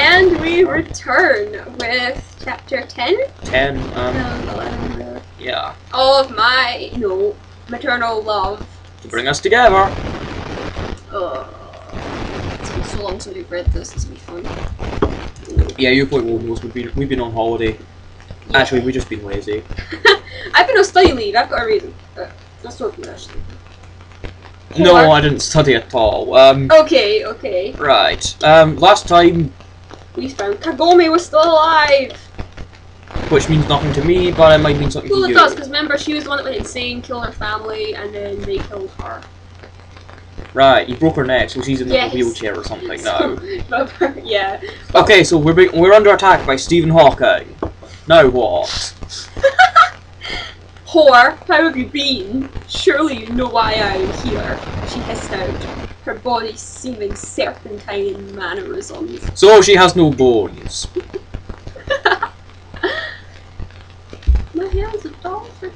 And we return with chapter 10? 10, 11, yeah. of my, maternal love. To bring us together. It's been so long since we've read this, this will be fun. Yeah, you probably won't know, we've been on holiday. Yeah. Actually, we've just been lazy. I've been on study leave, I've got a reason. That's not good, actually. No, I didn't study at all. Okay. Right. Last time... we found Kagome was still alive! Which means nothing to me, but it might mean something to you. Well, it does, because remember, she was the one that went insane, killed her family, and then they killed her. Right, you broke her neck, so she's in a wheelchair or something now. Yeah. Okay, so we're under attack by Stephen Hawking. Now what? Whore, how have you been? Surely you know why I am here, she hissed out, her body seeming serpentine in mannerisms. So she has no bones. My hair's a dolphin.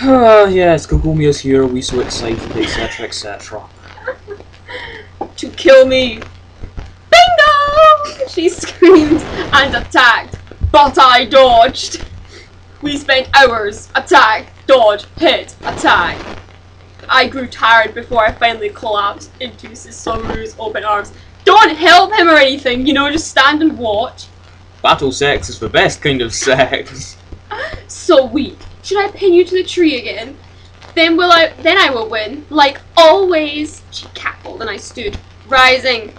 Yes, Kagome is here, we so excited, etc, etc. To kill me! Bingo! She screamed and attacked, but I dodged. We spent hours, attack, dodge, hit, attack. I grew tired before I finally collapsed into Susuru's open arms. Don't help him or anything, just stand and watch. Battle sex is the best kind of sex. So weak. Should I pin you to the tree again? Then I will win, like always. She cackled and I stood, rising.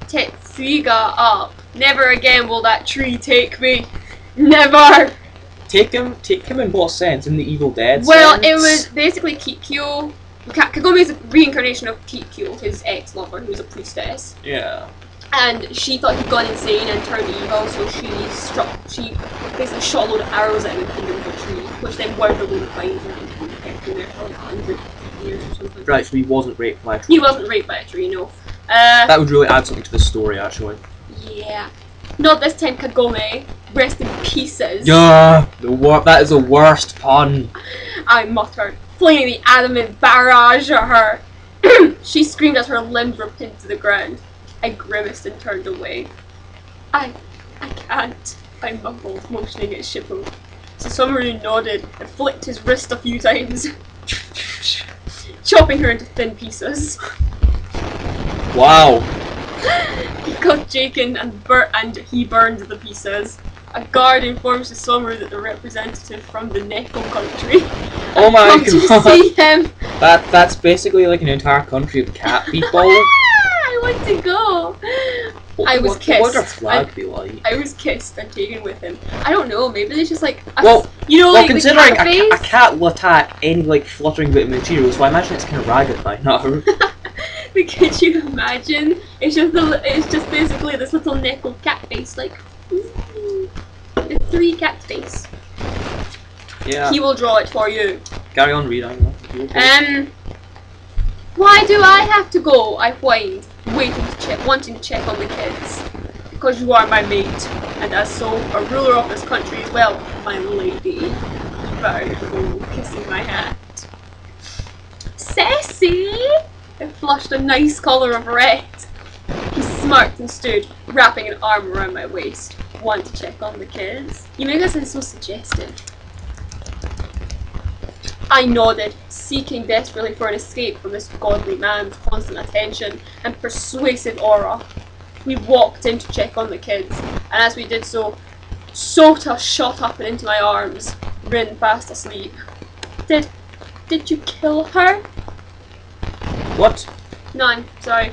Tetsuga up. Never again will that tree take me. Never. Take him in what sense? In the Evil Dead Well, sense? it was basically Kikyo. Kagome is a reincarnation of Kikyo, his ex-lover, who was a priestess. Yeah. And she thought he'd gone insane and turned evil, so she basically shot a load of arrows at him and pinned him to a tree, which then wound the load of vines around him and kept him there for like 100 years or something. Right, so he wasn't raped by a tree. He wasn't raped by a tree, no. That would really add something to the story, actually. Yeah. Not this time, Kagome. Rest in pieces. Yeah, that is the worst pun. I muttered, flinging the adamant barrage at her. She screamed as her limbs were pinned to the ground. I grimaced and turned away. I can't, I mumbled, motioning at Shippo. Susumu nodded and flicked his wrist a few times, chopping her into thin pieces. Wow. He got shaken and he burned the pieces. A guard informed Susumu that the representative from the Neko country oh my come god. to see him. That's basically like an entire country of cat people. I want to go. I was kissed. What would a flag be like? I was kissed and taken with him. I don't know. Maybe they just like considering the a cat will attack any like fluttering bit of material, so I imagine it's kind of ragged by now. But could you imagine? It's just basically this little Neko cat face, like the 3 cat face. Yeah. He will draw it for you. Carry on reading. Why do I have to go? I whined, wanting to check on the kids. Because you are my mate, and as so, a ruler of this country as well, my lady. Very cool, kissing my hand. Sassy! It flushed a nice colour of red. He smirked and stood, wrapping an arm around my waist. Want to check on the kids? You make us sound so suggestive. I nodded, seeking desperately for an escape from this godly man's constant attention and persuasive aura. We walked in to check on the kids, and as we did so, Sota shot up and into my arms, Rin fast asleep. Did you kill her? What? None, sorry.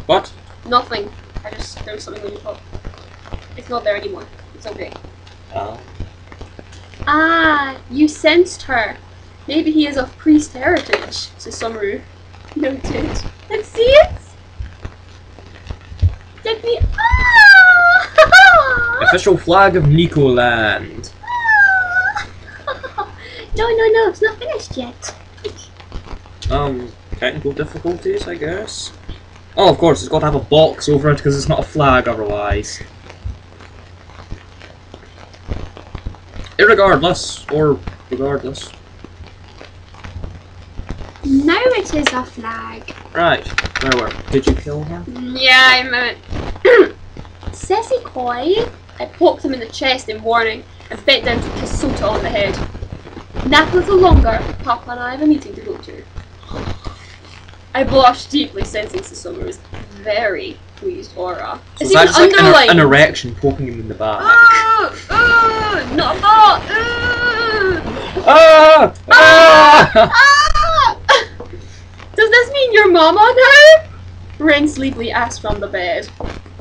What? Nothing. There was something when you talked. It's not there anymore. It's okay. Oh. Ah, you sensed her. Maybe he is of priest heritage, Susumu noted. Let's see it! Let me. Ah! Official flag of Nicoland. No, it's not finished yet. Technical difficulties, I guess. Oh, of course, it's got to have a box over it because it's not a flag otherwise. Irregardless, or regardless. Now it is a flag. Right. Did you kill her? Yeah, I meant. Sassy Koi! I poked him in the chest in warning and bent down to kiss Sota on the head. Nap a little longer. Papa and I have a meeting to go to. I blushed deeply, sensing Susumaru's very pleased aura. So It's that even just like underlined. an erection poking him in the back. Not a thought! Ah! Ah! Does this mean you're mama now? Ren sleepily asked from the bed.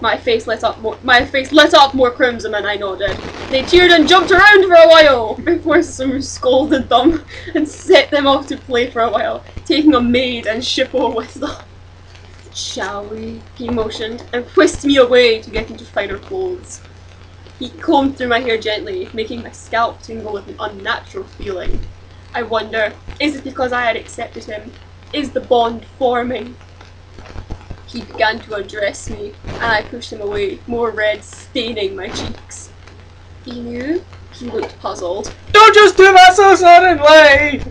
My face lit up more crimson and I nodded. They cheered and jumped around for a while before Susumu scolded them and set them off to play for a while, taking a maid and Shippo with them. Shall we? He motioned and whisked me away to get into finer clothes. He combed through my hair gently, making my scalp tingle with an unnatural feeling. I wonder, is it because I had accepted him? Is the bond forming? He began to undress me, and I pushed him away, more red staining my cheeks. Inu? He looked puzzled. Don't just do that so suddenly!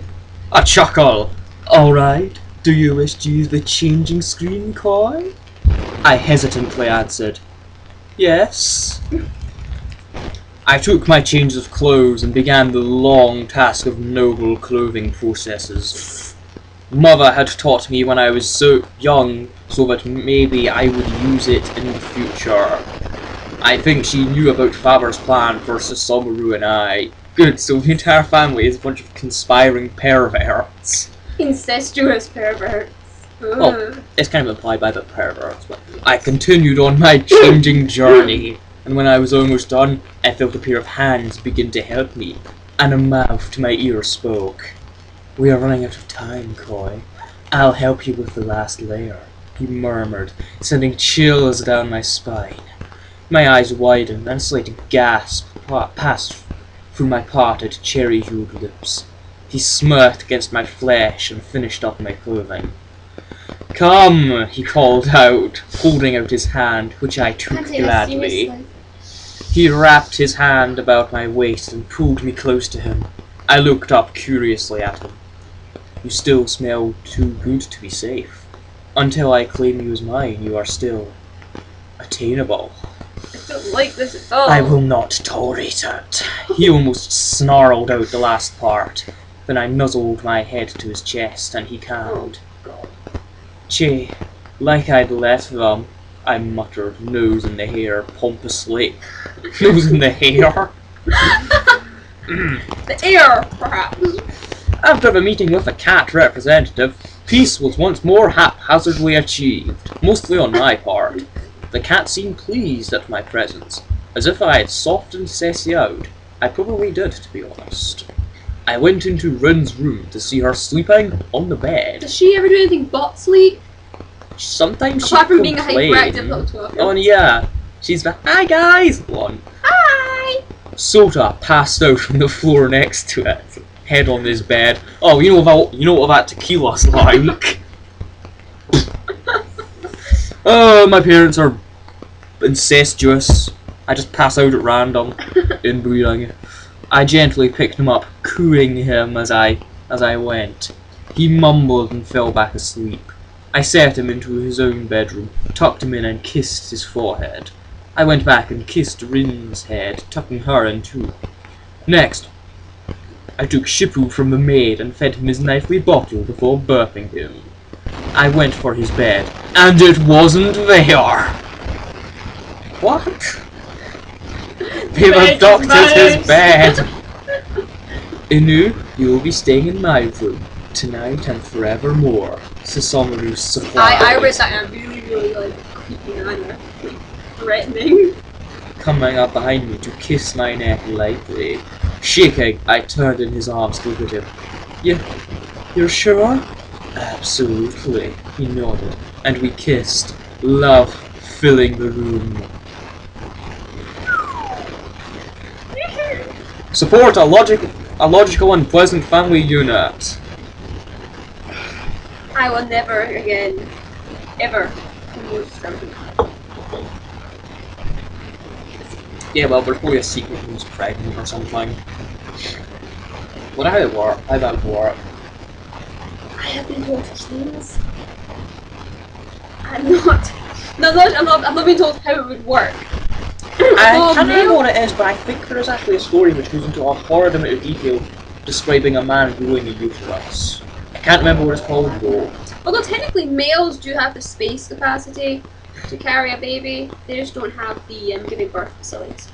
A chuckle. Alright, do you wish to use the changing screen, Koi? I hesitantly answered, yes. I took my change of clothes and began the long task of noble clothing processes. Mother had taught me when I was so young, so that maybe I would use it in the future. I think she knew about Father's plan for Susumaru and I. Good, so the entire family is a bunch of conspiring perverts. Incestuous perverts. Well, it's kind of implied by the perverts, but I continued on my changing journey, and when I was almost done, I felt a pair of hands begin to help me, and a mouth to my ear spoke. We are running out of time, Koi. I'll help you with the last layer, he murmured, sending chills down my spine. My eyes widened, and a slight gasp passed through my parted, cherry-hued lips. He smirked against my flesh and finished up my clothing. Come, he called out, holding out his hand, which I took gladly. He wrapped his hand about my waist and pulled me close to him. I looked up curiously at him. You still smell too good to be safe. Until I claim you as mine, you are still attainable. I don't like this at all. I will not tolerate it. He almost snarled out the last part. Then I nuzzled my head to his chest, and he calmed. Che, like I'd let them, I muttered, nose in the hair, pompously. Nose in the hair? The air, perhaps. After the meeting with the cat representative, peace was once more haphazardly achieved, mostly on my part. The cat seemed pleased at my presence, as if I had softened Ceci out. I probably did, to be honest. I went into Rin's room to see her sleeping on the bed. Does she ever do anything but sleep? Sometimes she Apart from being a complains. hyperactive little 12-year-old. Oh yeah, she's the "Hi guys" one. Hi! Sota passed out on the floor next to it, head on his bed. Oh, you know what that tequila's like. Oh, my parents are incestuous. I just pass out at random, inbreeding. I gently picked him up, cooing him as I went. He mumbled and fell back asleep. I set him into his own bedroom, tucked him in and kissed his forehead. I went back and kissed Rin's head, tucking her in too. Next, I took Shippo from the maid and fed him his nightly bottle before burping him. I went for his bed, and it wasn't there! What? They've abducted his bed! Inu, you will be staying in my room, tonight and forevermore. Susumaru supplied. I read that and I'm really like creepy and I'm like threatening. Coming up behind me to kiss my neck lightly. Shaking, I turned in his arms to look at him. You're sure? Absolutely, he nodded, and we kissed, love filling the room. Support a logical and pleasant family unit. I will never again, ever use something. Yeah, well, there's probably a secret who's pregnant or something. Wonder how it work. How that would work. I have been told things. I'm not. I'm not being told how it would work. I can't remember what it is, but I think there is actually a story which goes into a horrid amount of detail describing a man growing a uterus. I can't remember what it's called though. Although technically males do have the space capacity to carry a baby, they just don't have the giving birth facilities.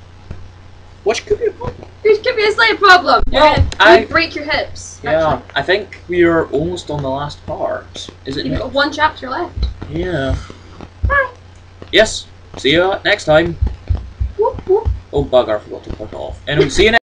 Which could be a problem. Which could be a slight problem. Well, You'd break your hips. Yeah, actually. I think we are almost on the last part. Is it? You've got one chapter left. Yeah. Bye. Yes. See you next time. Whoop, whoop. Oh bugger, I forgot to put it off. Anyway, see you next